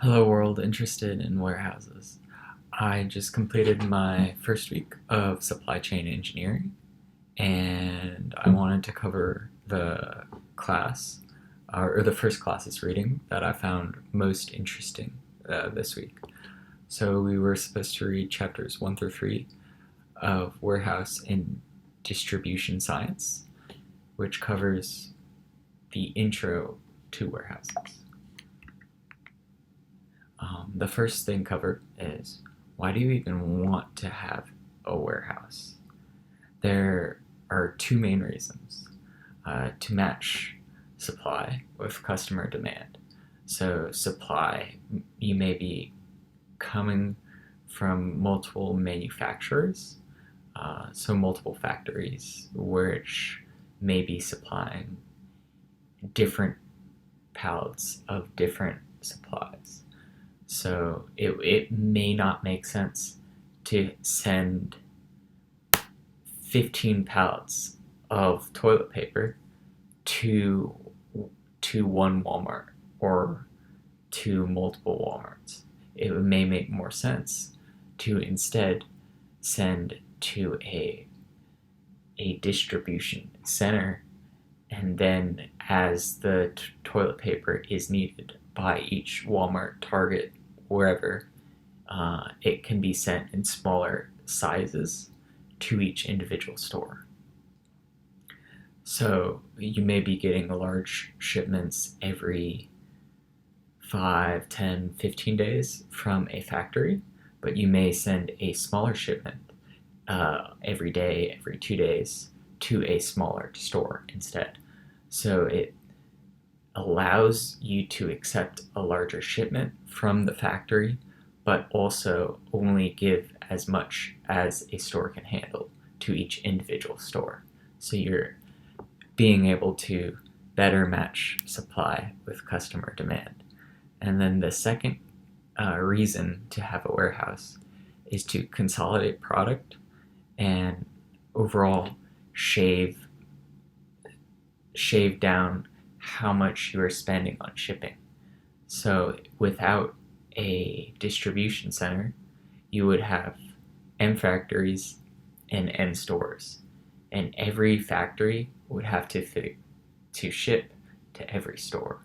Hello world interested in warehouses. I just completed my first week of supply chain engineering and I wanted to cover the class or the first class's reading that I found most interesting this week. So we were supposed to read chapters 1 through 3 of Warehouse and Distribution Science, which covers the intro to warehouses. The first thing covered is, why do you even want to have a warehouse? There are two main reasons: to match supply with customer demand. So, supply, you may be coming from multiple manufacturers, so multiple factories, which may be supplying different pallets of different supplies. So it may not make sense to send 15 pallets of toilet paper to one Walmart or to multiple Walmarts. It may make more sense to instead send to a distribution center, and then as the toilet paper is needed by each Walmart, Target, wherever, it can be sent in smaller sizes to each individual store. So you may be getting large shipments every 5, 10, 15 days from a factory, but you may send a smaller shipment every day, every 2 days to a smaller store instead. So it allows you to accept a larger shipment from the factory, but also only give as much as a store can handle to each individual store. So you're being able to better match supply with customer demand. And then the second reason to have a warehouse is to consolidate product and overall shave down how much you are spending on shipping. So without a distribution center, you would have M factories and N stores, and every factory would have to ship to every store.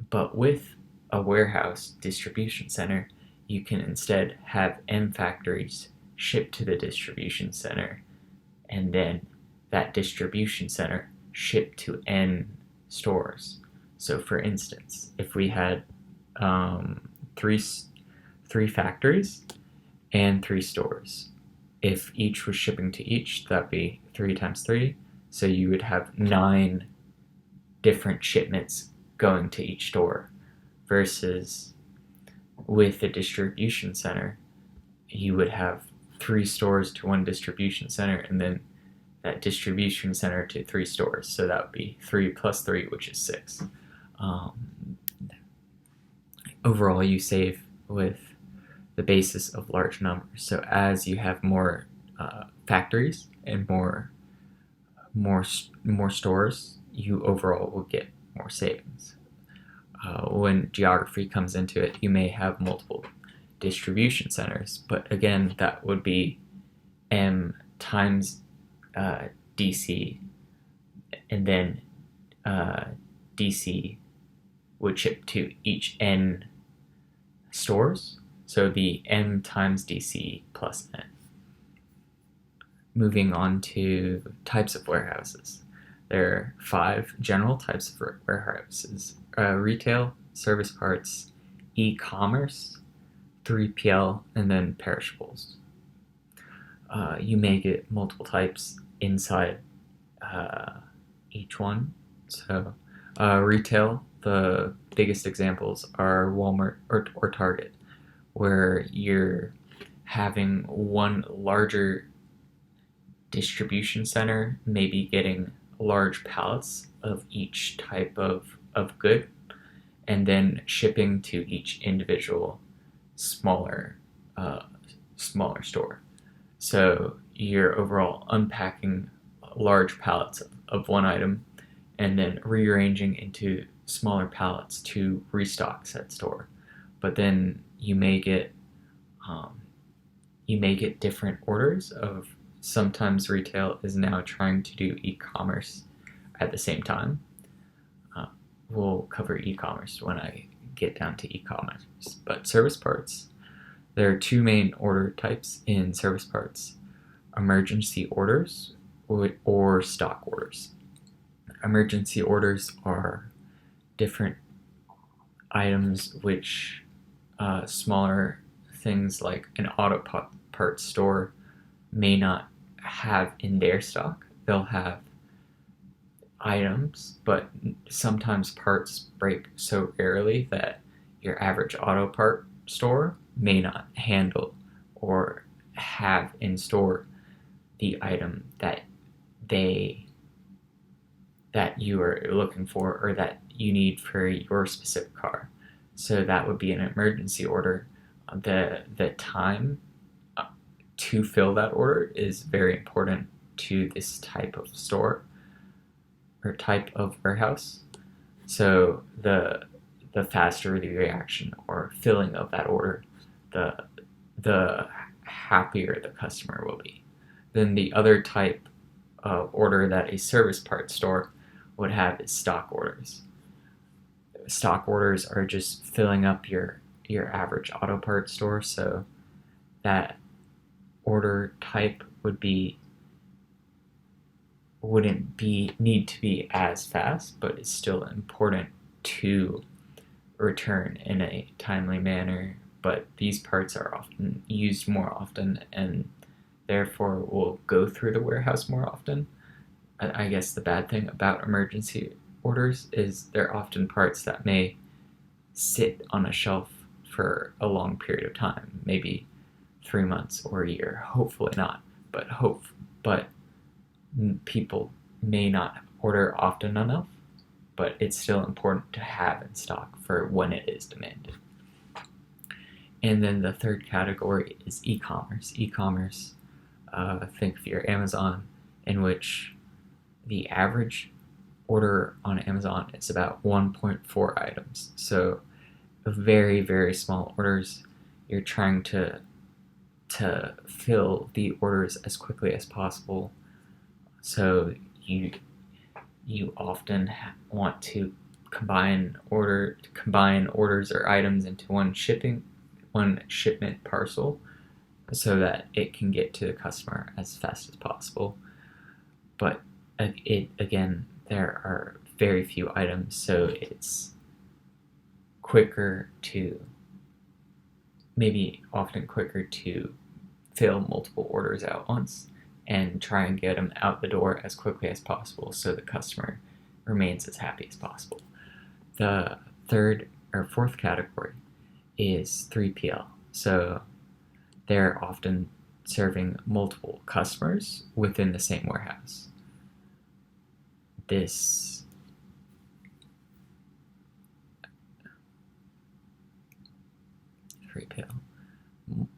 But with a warehouse distribution center, you can instead have M factories ship to the distribution center, and then that distribution center ship to N stores. So, for instance, if we had three factories and 3 stores, if each was shipping to each, that'd be 3 times 3. So you would have 9 different shipments going to each store, versus with a distribution center, you would have 3 stores to one distribution center, and then that distribution center to 3 stores. So that would be 3 plus 3, which is 6. Overall, you save with the basis of large numbers. So as you have more factories and more stores, you overall will get more savings. When geography comes into it, you may have multiple distribution centers, but again, that would be M times DC, and then DC would ship to each N stores, so it'd be M times DC plus N. Moving on to types of warehouses. There are 5 general types of warehouses: retail, service parts, e-commerce, 3PL, and then perishables. You may get multiple types inside each one. So, retail, the biggest examples are Walmart or Target, where you're having one larger distribution center, maybe getting large pallets of each type of good, and then shipping to each individual smaller store. So you're overall unpacking large pallets of one item and then rearranging into smaller pallets to restock said store. But then um, you may get different orders of sometimes retail is now trying to do e-commerce at the same time. Uh, we'll cover e-commerce when I get down to e-commerce. But service parts, there are two main order types in service parts: emergency orders or stock orders. Emergency orders are different items which smaller things like an auto parts store may not have in their stock. They'll have items, but sometimes parts break so rarely that your average auto part store may not handle or have in store the item they that you are looking for or that you need for your specific car. So that would be an emergency order. The time to fill that order is very important to this type of store or type of warehouse. So the faster the reaction or filling of that order, the happier the customer will be. Then the other type of order that a service parts store would have is stock orders. Stock orders are just filling up your average auto parts store, so that order type wouldn't need to be as fast, but it's still important to return in a timely manner. But these parts are often used more often and therefore will go through the warehouse more often. I guess the bad thing about emergency orders is they're often parts that may sit on a shelf for a long period of time, maybe 3 months or a year. Hopefully not, but people may not order often enough, but it's still important to have in stock for when it is demanded. And then the third category is e-commerce. E-commerce, think of your Amazon, in which the average order on Amazon is about 1.4 items. So very, very small orders. You're trying to fill the orders as quickly as possible. So you often want to combine orders or items into one shipment parcel so that it can get to the customer as fast as possible. But again, there are very few items, so it's often quicker to fill multiple orders at once and try and get them out the door as quickly as possible so the customer remains as happy as possible. The third or fourth category is 3PL. So they're often serving multiple customers within the same warehouse. This 3PL,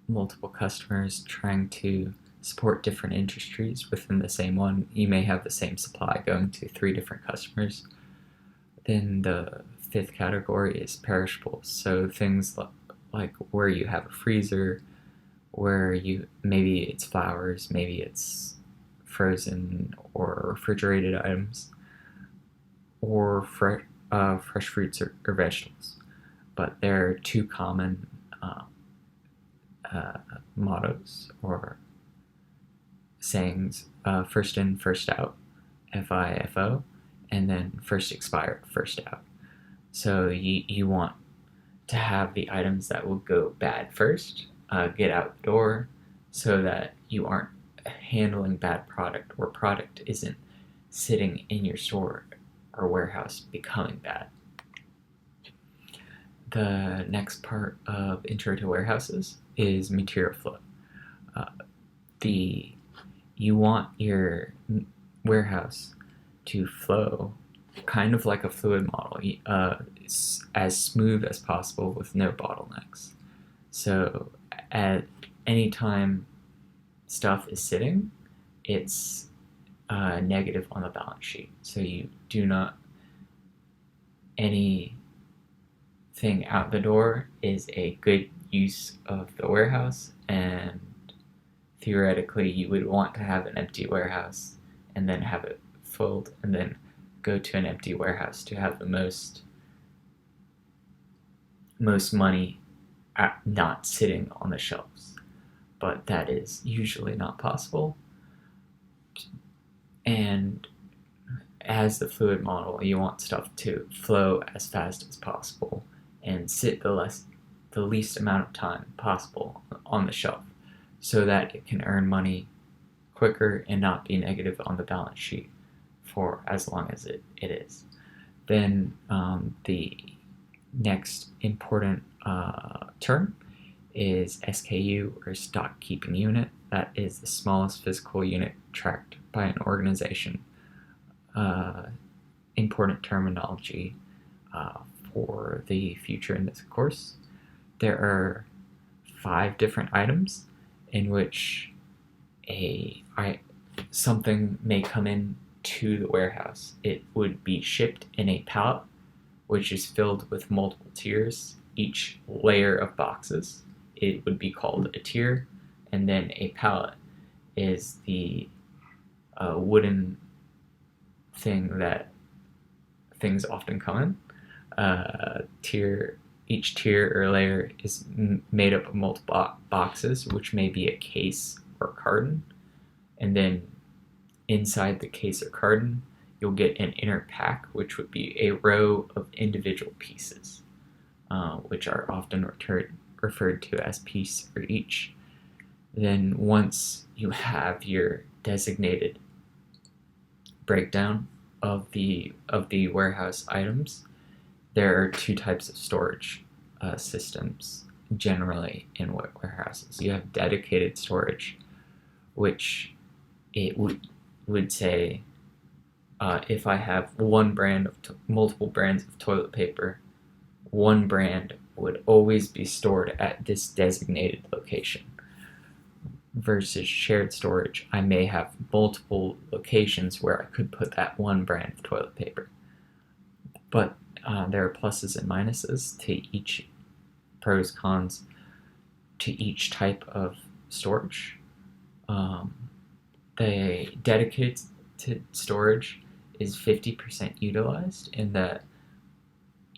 multiple customers trying to support different industries within the same one. You may have the same supply going to 3 different customers. Then the fifth category is perishables. So things like where you have a freezer, where maybe it's flowers, maybe it's frozen or refrigerated items, or fresh fruits or vegetables. But there are 2 common mottos or sayings: first in, first out, FIFO, and then first expired, first out. So you want to have the items that will go bad first, get out the door, so that you aren't handling bad product or product isn't sitting in your store or warehouse becoming bad. The next part of intro to warehouses is material flow. You want your warehouse to flow kind of like a fluid model, as smooth as possible with no bottlenecks. So at any time stuff is sitting, it's negative on the balance sheet. So you do not anything out the door is a good use of the warehouse, and theoretically you would want to have an empty warehouse and then have it filled and then go to an empty warehouse to have the most money not sitting on the shelves. But that is usually not possible. And as the fluid model, you want stuff to flow as fast as possible and sit the least amount of time possible on the shelf so that it can earn money quicker and not be negative on the balance sheet for as long as it is. Then the next important term is SKU, or stock keeping unit. That is the smallest physical unit tracked by an organization. Important terminology for the future in this course. There are 5 different items in which something may come in to the warehouse. It would be shipped in a pallet, which is filled with multiple tiers, each layer of boxes. It would be called a tier, and then a pallet is the wooden thing that things often come in. Each tier or layer is made up of multiple boxes, which may be a case or carton, and then inside the case or carton you'll get an inner pack, which would be a row of individual pieces, which are often referred to as piece for each. Then once you have your designated breakdown of the warehouse items, there are 2 types of storage systems generally in warehouses. You have dedicated storage, which it would say if I have one brand of multiple brands of toilet paper, one brand would always be stored at this designated location. Versus shared storage, I may have multiple locations where I could put that one brand of toilet paper. But there are pluses and minuses to each, pros, cons to each type of storage. The dedicated storage is 50% utilized in that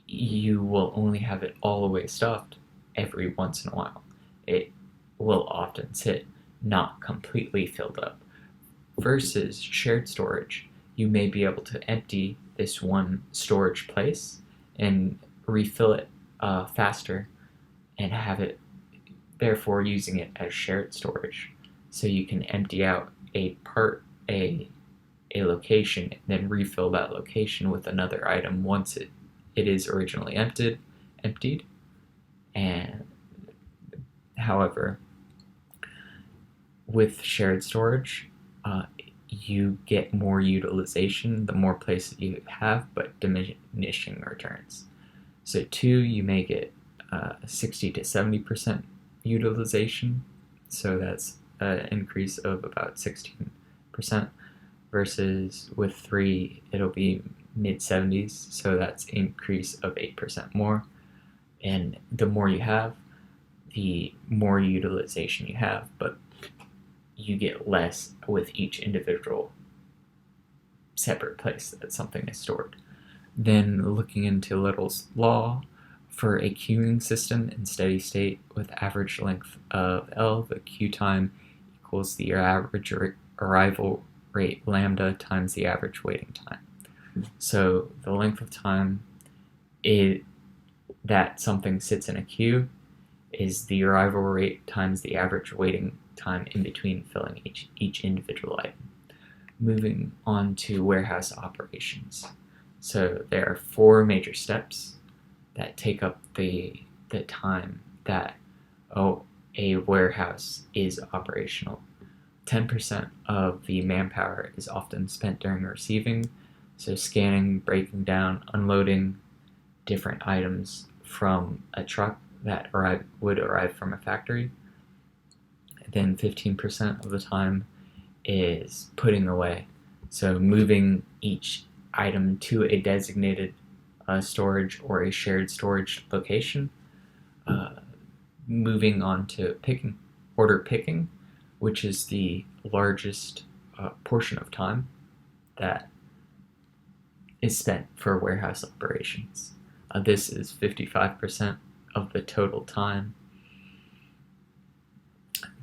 you will only have it all the way stuffed every once in a while. It will often sit not completely filled up. Versus shared storage, you may be able to empty this one storage place and refill it faster and have it, therefore using it as shared storage. So you can empty out a location and then refill that location with another item once it is originally emptied. And however, with shared storage, you get more utilization the more places you have, but diminishing returns. So 2, you may get 60 to 70% utilization, so that's an increase of about 16%, versus with 3, it'll be mid-70s, so that's increase of 8% more. And the more you have, the more utilization you have, but you get less with each individual separate place that something is stored. Then looking into Little's law, for a queuing system in steady state with average length of L, the queue time equals the average arrival rate lambda times the average waiting time. So the length of time that something sits in a queue is the arrival rate times the average waiting time in between filling each individual item. Moving on to warehouse operations. So there are 4 major steps that take up the time that a warehouse is operational. 10% of the manpower is often spent during receiving, so scanning, breaking down, unloading different items from a truck that would arrive from a factory. Then 15% of the time is putting away, so moving each item to a designated storage or a shared storage location. Uh, Moving on to order picking, which is the largest portion of time that is spent for warehouse operations. This is 55% of the total time.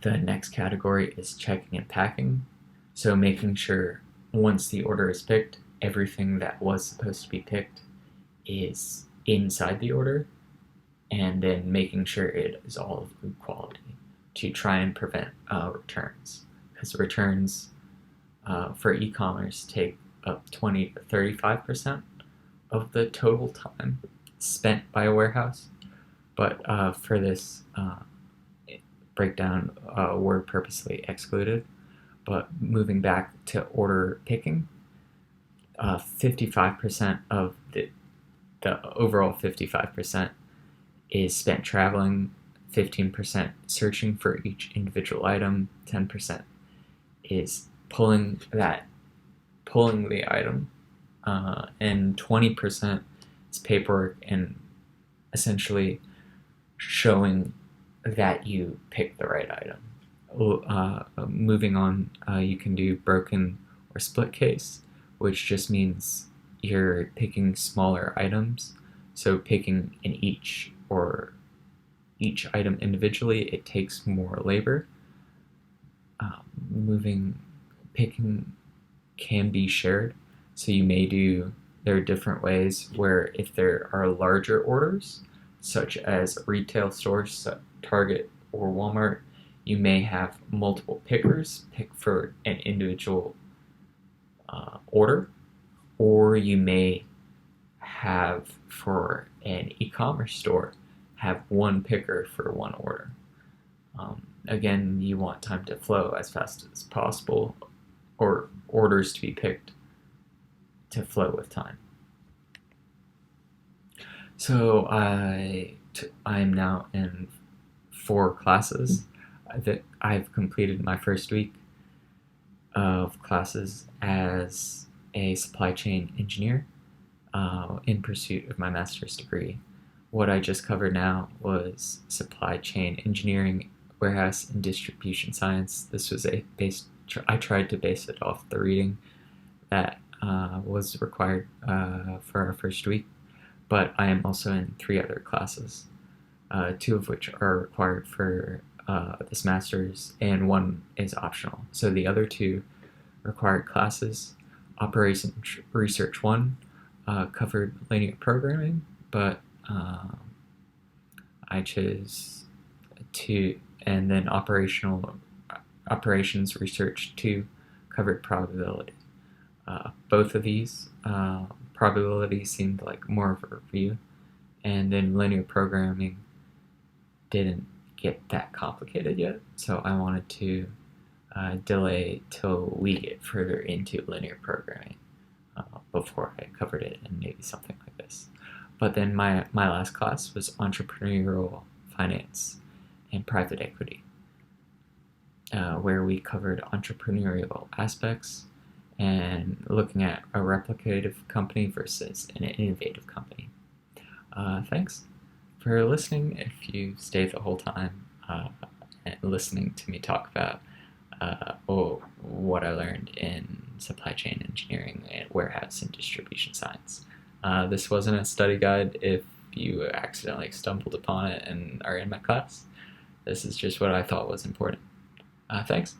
The next category is checking and packing, so making sure once the order is picked, everything that was supposed to be picked is inside the order, and then making sure it is all of good quality to try and prevent returns. Because returns for e-commerce take up 20 to 35% of the total time spent by a warehouse. But for this breakdown, were purposely excluded. But moving back to order picking, 55% of the overall 55% is spent traveling, 15% searching for each individual item, 10% is pulling the item, and 20% is paperwork and essentially showing that you picked the right item. Moving on, you can do broken or split case, which just means you're picking smaller items. So picking in each item individually, it takes more labor. Picking can be shared. So there are different ways where if there are larger orders, such as retail stores, Target or Walmart, you may have multiple pickers pick for an individual order, or you may have, for an e-commerce store, have one picker for one order. Again, you want time to flow as fast as possible, or orders to be picked to flow with time. So I'm now in 4 classes. That I've completed my first week of classes as a supply chain engineer in pursuit of my master's degree. What I just covered now was supply chain engineering, warehouse and distribution science. This was I tried to base it off the reading that was required for our first week, but I am also in 3 other classes, 2 of which are required for this master's, and 1 is optional. So the other 2 required classes, Operations Research 1, covered linear programming, but I chose 2, and then Operations Research 2 covered probability. Both of these, probability seemed like more of a review, and then linear programming didn't get that complicated yet, so I wanted to delay till we get further into linear programming before I covered it in maybe something like this. But then my last class was entrepreneurial finance and private equity, where we covered entrepreneurial aspects and looking at a replicative company versus an innovative company. Thanks for listening. If you stayed the whole time and listening to me talk about what I learned in supply chain engineering and warehouse and distribution science. This wasn't a study guide if you accidentally stumbled upon it and are in my class. This is just what I thought was important. Thanks.